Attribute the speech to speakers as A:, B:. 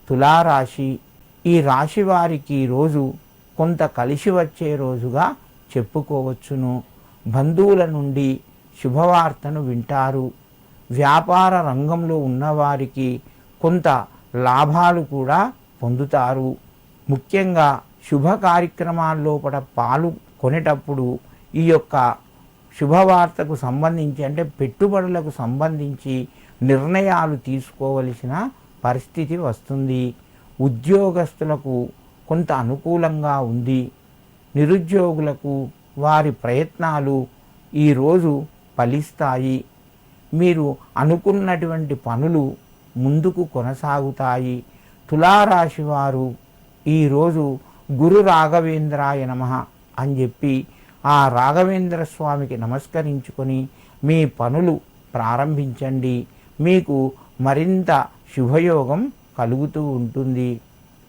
A: తులారాశి. ఈ రాశి వారికి రోజు కొంత కలిసి వచ్చే రోజుగా చెప్పుకోవచ్చును. బంధువుల నుండి శుభవార్తను వింటారు. వ్యాపార రంగంలో ఉన్నవారికి కొంత లాభాలు కూడా పొందుతారు. ముఖ్యంగా శుభ కార్యక్రమాల్లోపట పాలు కొనేటప్పుడు ఈ యొక్క శుభవార్తకు సంబంధించి అంటే పెట్టుబడులకు సంబంధించి నిర్ణయాలు తీసుకోవలసిన పరిస్థితి వస్తుంది. ఉద్యోగస్తులకు కొంత అనుకూలంగా ఉంది. నిరుద్యోగులకు వారి ప్రయత్నాలు ఈరోజు ఫలిస్తాయి. మీరు అనుకున్నటువంటి పనులు ముందుకు కొనసాగుతాయి. తులారాశి వారు ఈరోజు గురు రాఘవేంద్రాయ నమః అని చెప్పి ఆ రాఘవేంద్ర స్వామికి నమస్కరించుకొని మీ పనులు ప్రారంభించండి. మీకు మరింత శుభయోగం కలుగుతూ ఉంటుంది.